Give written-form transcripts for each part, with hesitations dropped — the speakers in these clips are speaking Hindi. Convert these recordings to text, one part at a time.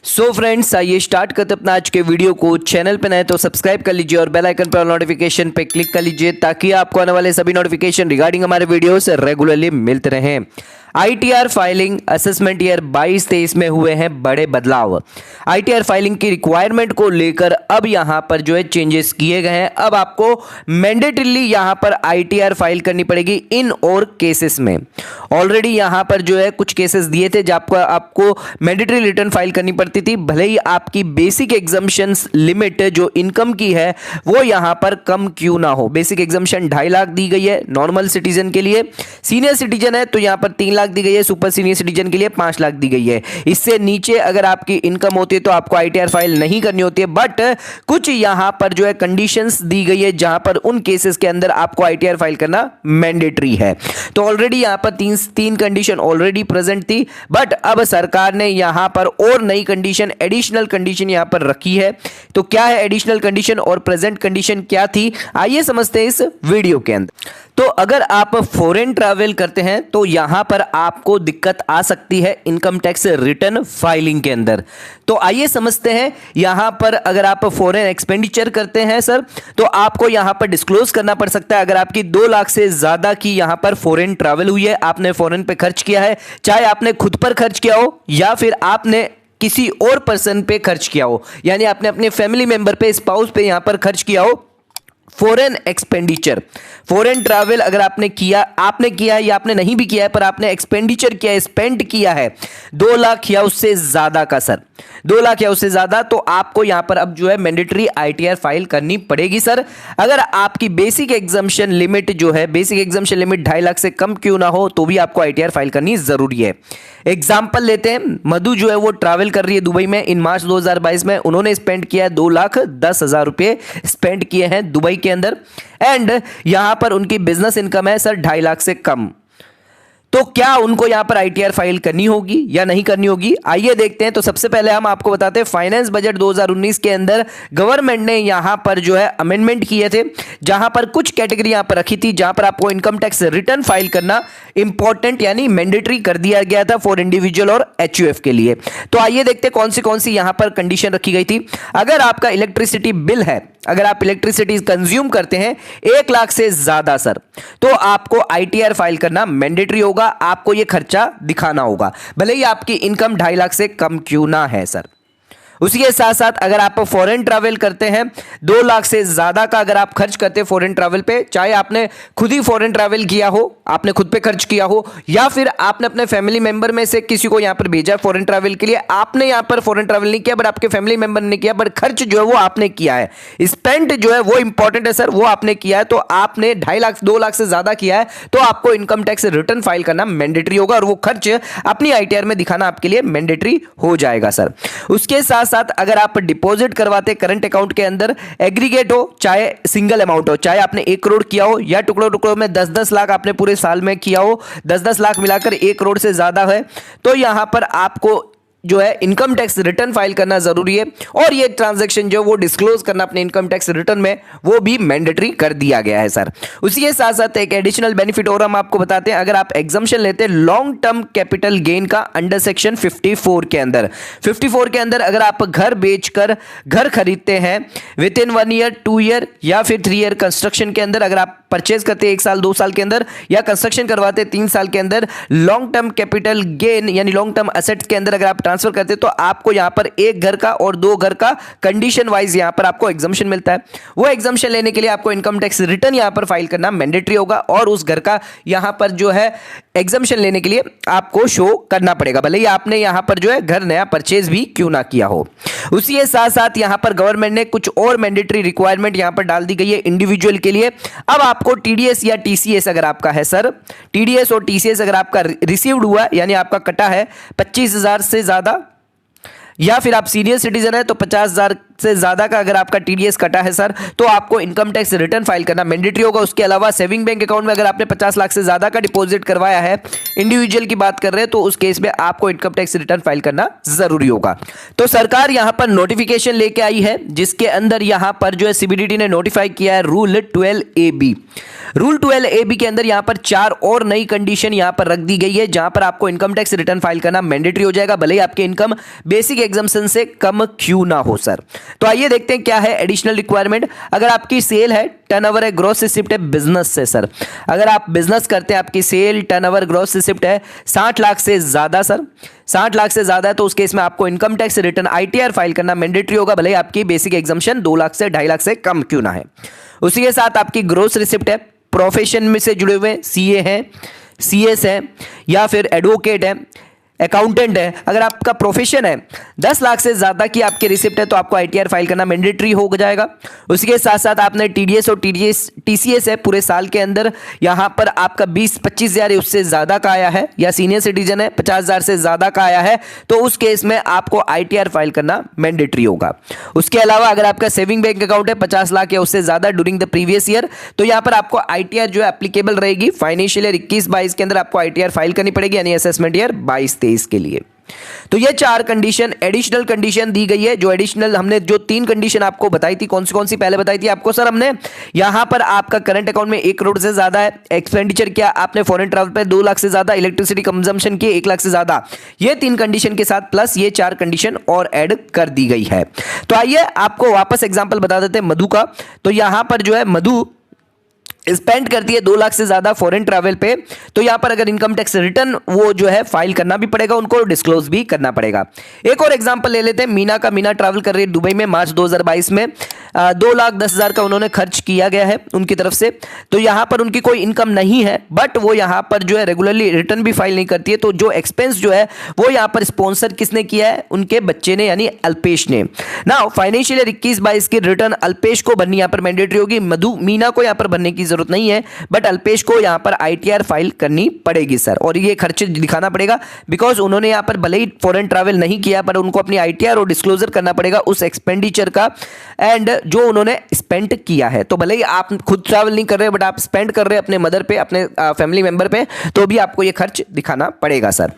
सो फ्रेंड्स, आइए स्टार्ट करते अपना आज के वीडियो को। चैनल पे नए तो सब्सक्राइब कर लीजिए और बेल आइकन पर नोटिफिकेशन पे क्लिक कर लीजिए ताकि आपको आने वाले सभी नोटिफिकेशन रिगार्डिंग हमारे वीडियो से रेगुलरली मिलते रहें। आईटीआर फाइलिंग असेसमेंट ईयर 22-23 में हुए हैं बड़े बदलाव। आईटीआर फाइलिंग की रिक्वायरमेंट को लेकर अब यहां पर जो है चेंजेस किए गए हैं। अब आपको मैंडेटरीली यहां पर आईटीआर फाइल करनी पड़ेगी इन और केसेस में। ऑलरेडी यहां पर जो है कुछ केसेस दिए थे जब आपको मैंडेटरी रिटर्न फाइल करनी पड़ती थी, भले ही आपकी बेसिक एग्जम्पशंस लिमिट जो इनकम की है वो यहां पर कम क्यों ना हो। बेसिक एग्जम्पशन 2.5 लाख दी गई है नॉर्मल सिटीजन के लिए। सीनियर सिटीजन है तो यहां पर 3 लाख दी गई है। सुपर सीनियर सिटीजन के लिए 5 लाख दी गई है। इससे नीचे अगर आपकी इनकम होती है तो आपको आईटीआर फाइल नहीं करनी होती है। बट कुछ यहां पर जो है कंडीशंस दी गई है जहां पर उन केसेस के अंदर आपको आईटीआर फाइल करना मैंडेटरी है। तो ऑलरेडी यहां पर तीन कंडीशन ऑलरेडी प्रेजेंट थी, बट अब सरकार ने यहां पर और नई कंडीशन, एडिशनल कंडीशन यहां पर रखी है। तो क्या है एडिशनल कंडीशन और प्रेजेंट कंडीशन क्या थी, आइए समझते हैं इस वीडियो के अंदर। तो अगर आप फॉरेन ट्रैवल करते हैं तो यहां पर आपको दिक्कत आ सकती है इनकम टैक्स रिटर्न फाइलिंग के अंदर। तो आइए समझते हैं। यहां पर अगर आप फॉरेन एक्सपेंडिचर करते हैं सर, तो आपको यहां पर डिस्क्लोज करना पड़ सकता है। अगर आपकी 2 लाख से ज्यादा की यहां पर फॉरेन ट्रैवल हुई है, आपने फॉरेन पे खर्च किया है, चाहे आपने खुद पर खर्च किया हो या फिर आपने किसी और पर्सन पे खर्च किया हो, यानी आपने अपने फैमिली मेंबर पे, स्पाउस पे यहां पर खर्च किया हो। फॉरेन एक्सपेंडिचर, फॉरेन ट्रैवल अगर आपने किया है या आपने नहीं भी किया है पर आपने एक्सपेंडिचर किया है, स्पेंड किया है 2 लाख या उससे ज्यादा का सर, 2 लाख या उससे ज्यादा, तो आपको यहां पर अब जो है मैंडेटरी आईटीआर फाइल करनी पड़ेगी सर। अगर आपकी बेसिक एग्जम्पशन लिमिट जो है, बेसिक एग्जम्पशन लिमिट 2.5 लाख से कम क्यों ना हो, तो भी आपको आईटीआर फाइल करनी जरूरी है। एग्जाम्पल लेते हैं, मधु जो है वो ट्रैवल कर रही है दुबई में इन मार्च 2022 में। उन्होंने स्पेंड किया है 2,10,000 रुपए स्पेंड किए हैं दुबई के अंदर, एंड यहां पर उनकी बिजनेस इनकम है सर 2.5 लाख से कम। तो क्या उनको यहां पर आईटीआर फाइल करनी होगी या नहीं करनी होगी, आइए देखते हैं। तो सबसे पहले हम आपको बताते हैं फाइनेंस बजट 2019 के अंदर गवर्नमेंट ने यहां पर जो है अमेंडमेंट किए थे, जहां पर कुछ कैटेगरी यहां पर रखी थी जहां पर आपको इनकम टैक्स रिटर्न फाइल करना इंपॉर्टेंट यानी मैंडेटरी कर दिया गया था फॉर इंडिविजुअल और एचयूएफ के लिए। तो आइए देखते हैं कौन सी यहां पर कंडीशन रखी गई थी। अगर आपका इलेक्ट्रिसिटी बिल है, अगर आप इलेक्ट्रिसिटी कंज्यूम करते हैं 1 लाख से ज्यादा सर, तो आपको आईटीआर फाइल करना मैंडेटरी होगा। आपको यह खर्चा दिखाना होगा, भले ही आपकी इनकम 2.5 लाख से कम क्यों ना है सर। उसी के साथ साथ अगर आप फॉरेन ट्रैवल करते हैं 2 लाख से ज्यादा का अगर आप खर्च करते हैं फॉरेन ट्रैवल पे, चाहे आपने खुद ही फॉरेन ट्रैवल किया हो, आपने खुद पे खर्च किया हो, या फिर आपने अपने फैमिली मेंबर में से किसी को यहां पर भेजा फॉरेन ट्रैवल के लिए, आपने यहां पर फॉरेन ट्रैवल नहीं किया बट आपके फैमिली मेंबर ने किया, बट खर्च जो है वो आपने किया है, स्पेंड जो है वो इंपॉर्टेंट है सर, वो आपने किया है। तो आपने 2.5 लाख 2 लाख से ज्यादा किया है तो आपको इनकम टैक्स रिटर्न फाइल करना मैंडेटरी होगा और वो खर्च अपनी आईटीआर में दिखाना आपके लिए मैंडेटरी हो जाएगा सर। उसके साथ साथ अगर आप डिपॉजिट करवाते करंट अकाउंट के अंदर, एग्रीगेट हो चाहे सिंगल अमाउंट हो, चाहे आपने 1 करोड़ किया हो या टुकड़ों टुकड़ों में 10-10 लाख आपने पूरे साल में किया हो, 10-10 लाख मिलाकर 1 करोड़ से ज्यादा है, तो यहां पर आपको जो है इनकम टैक्स रिटर्न फाइल करना जरूरी है। और ये ट्रांजैक्शन जो वो डिस्क्लोज करना अपने इनकम टैक्स रिटर्न में, वो भी मैंडेटरी कर दिया गया है सर। उसी के साथ साथ एक एडिशनल बेनिफिट और हम आपको बताते हैं। अगर आप एग्जम्पशन लेते हैं लॉन्ग टर्म कैपिटल गेन का अंडर सेक्शन 54 के अंदर, 54 के अंदर अगर आप घर बेचकर घर खरीदते हैं विद इन 1 ईयर, 2 ईयर या फिर 3 ईयर कंस्ट्रक्शन के अंदर, अगर आप परचेज करते हैं 1 साल 2 साल के अंदर या कंस्ट्रक्शन करवाते 3 साल के अंदर, लॉन्ग टर्म कैपिटल गेन यानी लॉन्ग टर्म एसेट्स के अंदर अगर आप ट्रांसफर करते तो आपको यहां पर 1 घर का और 2 घर का कंडीशन वाइज यहां पर आपको एग्जम्पशन मिलता है। वो एग्जम्पशन लेने के लिए आपको इनकम टैक्स रिटर्न यहां पर फाइल करना मैंडेटरी होगा और उस घर का यहां पर जो है एग्जम्पशन लेने के लिए आपको शो करना पड़ेगा, भले ही आपने यहां पर जो है घर नया परचेज भी क्यों ना किया हो। उसी के साथ साथ यहां पर गवर्नमेंट ने कुछ और मैंडेटरी रिक्वायरमेंट यहां पर डाल दी गई है इंडिविजुअल के लिए। अब आपको टीडीएस या टीसीएस अगर आपका है सर, टीडीएस और टीसीएस अगर आपका रिसीव्ड हुआ यानी आपका कटा है 25,000 से ज्यादा, या फिर आप सीनियर सिटीजन है तो 50,000 से ज्यादा का अगर आपका टीडीएस कटा है सर, तो आपको इनकम टैक्स रिटर्न फाइल करना मैंडेटरी होगा। उसके अलावा सेविंग बैंक अकाउंट में अगर आपने 50 लाख से ज्यादा का डिपॉजिट करवाया है, इंडिविजुअल की बात कर रहे हैं, तो उस केस में आपको इनकम टैक्स रिटर्न फाइल करना जरूरी होगा। तो सरकार यहां पर नोटिफिकेशन लेके आई है जिसके अंदर यहां पर जो है सीबीडीटी ने नोटिफाई किया है रूल 12AB। रूल 12AB के अंदर यहां पर 4 और नई कंडीशन यहां पर रख दी गई है, जहां पर आपको इनकम टैक्स रिटर्न फाइल करना मैंडेटरी हो जाएगा, भले ही आपके इनकम बेसिक एग्जम्पशन से कम क्यों ना हो सर। तो आइए देखते हैं क्या है एडिशनल रिक्वायरमेंट। अगर आपकी सेल है, टर्नओवर है, ग्रॉस रिसिप्ट है बिजनेस से सर, अगर आप बिजनेस करते हैं, आपकी सेल, टर्नओवर, ग्रॉस रिसिप्ट है 60 लाख से ज्यादा सर, 60 लाख से ज्यादा है, तो उस केस में आपको income tax return ITR file करना मैंडेटरी होगा, भले ही आपकी बेसिक एग्जम्पशन 2 लाख से 2.5 लाख से कम क्यों ना है। उसी के साथ आपकी ग्रॉस रिसिप्ट है, प्रोफेशन में से जुड़े हुए CA हैं, CS है या फिर एडवोकेट है, अकाउंटेंट है, अगर आपका प्रोफेशन है 10 लाख से ज्यादा की आपकी रिसिप्ट है तो आपको ITR फाइल करना मैंडेटरी हो जाएगा। उसके साथ साथ आपने TDS और TCS है पूरे साल के अंदर, यहां पर आपका 20-25 हजार उससे ज्यादा का आया है, या सीनियर सिटीजन है 50 हजार से ज्यादा का आया है, तो उस केस में आपको ITR फाइल करना मैंडेटरी होगा। उसके अलावा अगर आपका सेविंग बैंक अकाउंट है 50 लाख या उससे ज्यादा ड्यूरिंग द प्रीवियस ईयर, तो यहां पर आपको ITR जो है एप्लीकेबल रहेगी। फाइनेंशियल ईयर 21-22 के अंदर आपको ITR फाइल करनी पड़ेगी, यानी असेसमेंट ईयर 22-23 के लिए। तो ये 4 कंडीशन एडिशनल कंडीशन दी गई है। जो एडिशनल हमने जो 3 कंडीशन आपको बताई थी, कौन सी पहले बताई थी आपको सर हमने, यहां पर आपका करंट अकाउंट में 1 करोड़ से ज्यादा है, एक्सपेंडिचर किया आपने फॉरेन ट्रैवल पे 2 लाख से ज्यादा, इलेक्ट्रिसिटी कंजम्पशन की 1 लाख से ज्यादा, ये 3 कंडीशन के साथ प्लस ये 4 कंडीशन और ऐड कर दी गई है। तो आइए आपको वापस एग्जाम्पल बता देते हैं मधु का। तो यहां पर जो है मधु स्पेंड करती है 2 लाख से ज्यादा फॉरेन ट्रैवल पे, तो यहां पर अगर इनकम टैक्स रिटर्न वो जो है फाइल करना भी पड़ेगा, उनको डिस्क्लोज भी करना पड़ेगा। एक और एग्जांपल ले लेते हैं मीना का। मीना ट्रैवल कर रही है दुबई में मार्च 2022 में, 2,10,000 का उन्होंने खर्च किया गया है उनकी तरफ से। तो यहां पर उनकी कोई इनकम नहीं है, बट वो यहां पर जो है रेगुलरली रिटर्न भी फाइल नहीं करती है, तो जो एक्सपेंस जो है वो यहां पर स्पॉन्सर किसने किया है, उनके बच्चे ने यानी अल्पेश ने। ना फाइनेंशियल ईयर 21-22 की रिटर्न अल्पेश को भरनी यहां पर मैंडेटरी होगी, मीना को यहां पर भरने की जरूरत नहीं है, बट अल्पेश को यहां पर ITR फाइल करनी पड़ेगी सर, और ये खर्च दिखाना पड़ेगा बिकॉज उन्होंने यहां पर भले ही फॉरेन ट्रैवल नहीं किया, पर उनको अपनी ITR और डिस्क्लोजर करना पड़ेगा उस एक्सपेंडिचर का एंड जो उन्होंने स्पेंड किया है। तो भले ही आप खुद ट्रैवल नहीं कर रहे बट आप स्पेंड कर रहे हैं अपने मदर पे, अपने फैमिली मेंबर पे, तो भी आपको ये खर्च दिखाना पड़ेगा सर।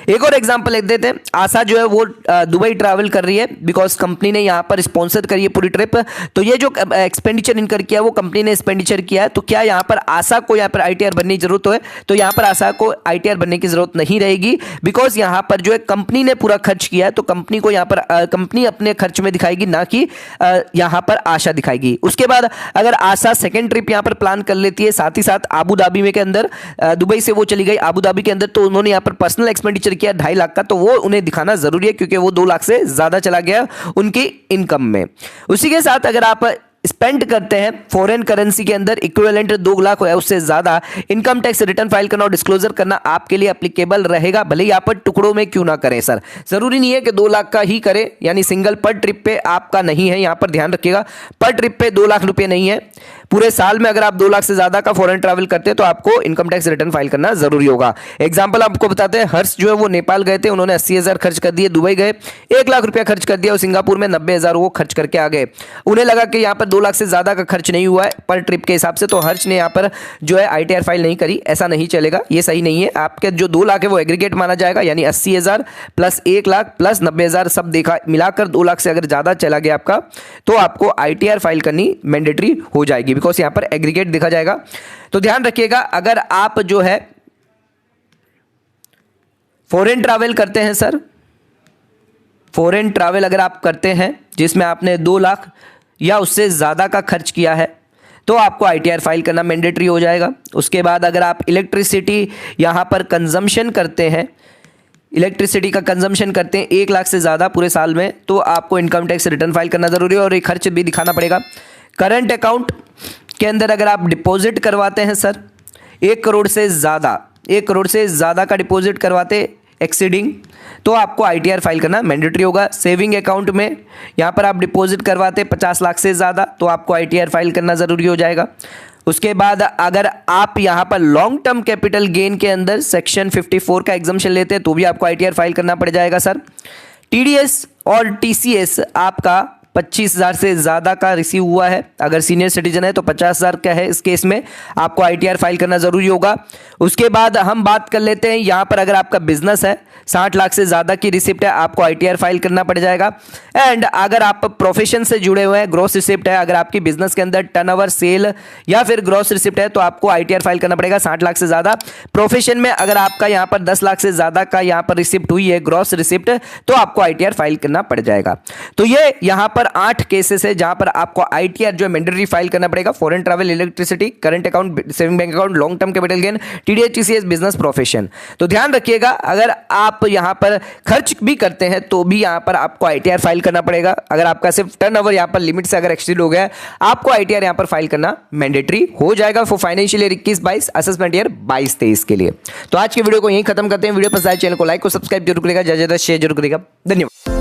एक और एग्जांपल लिख देते हैं। आशा जो है वो दुबई ट्रैवल कर रही है बिकॉज कंपनी ने यहां पर स्पॉन्सर करी है पूरी ट्रिप, तो ये जो एक्सपेंडिचर इनकर किया वो कंपनी ने एक्सपेंडिचर किया है, तो क्या यहां पर आशा को यहां पर ITR भरने की जरूरत है, तो यहां पर आशा को ITR भरने की जरूरत नहीं रहेगी बिकॉज यहां पर जो है कंपनी ने पूरा खर्च किया है, तो कंपनी को यहां पर कंपनी अपने खर्च में दिखाएगी, ना कि यहां पर आशा दिखाएगी। उसके बाद अगर आशा सेकंड ट्रिप यहां पर प्लान कर लेती है, साथ ही साथ आबू धाबी में के अंदर, दुबई से वो चली गई आबू धाबी के अंदर, तो उन्होंने यहां पर पर्सनल एक्सपेंडिचर किया 2.5 लाख का, तो वो उन्हें दिखाना जरूरी है क्योंकि वो 2 लाख से ज्यादा चला गया उनकी इनकम में। उसी के साथ अगर आप स्पेंड करते हैं फॉरेन करेंसी के अंदर इक्विवेलेंट 2 लाख है उससे ज्यादा, इनकम टैक्स रिटर्न फाइल करना और डिस्क्लोजर करना आपके लिए एप्लीकेबल रहेगा, भले ही आप टुकड़ों में क्यों ना करें सर। जरूरी नहीं है कि 2 लाख का ही करें, यानी सिंगल पर ट्रिप पे आपका नहीं है, यहां पर ध्यान रखिएगा, पर ट्रिप पे 2 लाख रुपए नहीं है। पूरे साल में अगर आप 2 लाख से ज्यादा का फॉरेन ट्रैवल करते हैं तो आपको इनकम टैक्स रिटर्न फाइल करना जरूरी होगा। एग्जाम्पल आपको बताते हैं, हर्ष जो है वो नेपाल गए थे, उन्होंने 80,000 खर्च कर दिए, दुबई गए 1 लाख रुपया खर्च कर दिया और सिंगापुर में 90,000 वो खर्च करके आ गए। उन्हें लगा कि यहाँ पर 2 लाख से ज्यादा का खर्च नहीं हुआ है पर ट्रिप के हिसाब से, तो हर्ष ने यहाँ पर जो है ITR फाइल नहीं करी। ऐसा नहीं चलेगा, ये सही नहीं है। आपके जो 2 लाख है वो एग्रीगेट माना जाएगा, यानी 80,000 प्लस 1 लाख प्लस 90,000 सब देखा मिलाकर 2 लाख से अगर ज्यादा चला गया आपका, तो आपको ITR फाइल करनी मैंडेटरी हो जाएगी बिकॉज यहाँ पर एग्रीगेट दिखा जाएगा। तो ध्यान रखिएगा, अगर आप जो है फॉरेन ट्रैवल करते हैं सर, फॉरेन ट्रैवल अगर आप करते हैं जिसमें आपने 2 लाख या उससे ज़्यादा का खर्च किया है, तो आपको ITR फाइल करना मैंडेटरी हो जाएगा। उसके बाद अगर आप इलेक्ट्रिसिटी यहाँ पर कंजम्पशन करते हैं, इलेक्ट्रिसिटी का कंजम्पशन करते हैं 1 लाख से ज़्यादा पूरे साल में, तो आपको इनकम टैक्स रिटर्न फाइल करना ज़रूरी है और ये खर्च भी दिखाना पड़ेगा। करंट अकाउंट के अंदर अगर आप डिपॉजिट करवाते हैं सर 1 करोड़ से ज़्यादा का डिपॉजिट करवाते एक्सीडिंग, तो आपको ITR फाइल करना मैंडेटरी होगा। सेविंग अकाउंट में यहाँ पर आप डिपॉजिट करवाते 50 लाख से ज़्यादा, तो आपको ITR फाइल करना ज़रूरी हो जाएगा। उसके बाद अगर आप यहाँ पर लॉन्ग टर्म कैपिटल गेन के अंदर सेक्शन 54 का एग्जम्पशन लेते हैं तो भी आपको ITR फाइल करना पड़ जाएगा सर। TDS और TCS आपका 25,000 से ज़्यादा का रिसीव हुआ है, अगर सीनियर सिटीजन है तो 50,000 का है, इस केस में आपको ITR फाइल करना ज़रूरी होगा। उसके बाद हम बात कर लेते हैं यहाँ पर, अगर आपका बिजनेस है 60 लाख से ज़्यादा की रिसिप्ट है, आपको ITR फाइल करना पड़ जाएगा। एंड अगर आप प्रोफेशन से जुड़े हुए हैं, ग्रॉस रिसिप्ट है, अगर आपकी बिजनेस के अंदर टर्नओवर, सेल या फिर ग्रॉस रिसिप्ट है तो आपको ITR फाइल करना पड़ेगा 60 लाख से ज़्यादा। प्रोफेशन में अगर आपका यहाँ पर 10 लाख से ज़्यादा का यहाँ पर रिसिप्ट हुई है, ग्रॉस रिसिप्ट, तो आपको ITR फाइल करना पड़ जाएगा। तो ये यहाँ पर 8 केसेस है जहां पर आपको ITR जो मैंडेटरी फाइल करना पड़ेगा। Foreign travel, electricity, current account, saving bank account, long term capital gain, TDS, TCS, business, profession. तो ध्यान रखिएगा, अगर आप यहां पर खर्च भी करते हैं तो भी यहां पर आपको ITR फाइल करना पड़ेगा। अगर आपका सिर्फ टर्नओवर यहां पर लिमिट से अगर एक्सीड हो गया, आपको ITR यहां पर फाइल करना मैंडेटरी हो जाएगा for financial year 21-22, assessment year 22-23 के लिए। तो आज के वीडियो को यहीं खत्म करते हैं। वीडियो पसंद आए चैनल को लाइक और सब्सक्राइब जरूर करेगा, ज्यादा शेयर जरूर करेगा। धन्यवाद।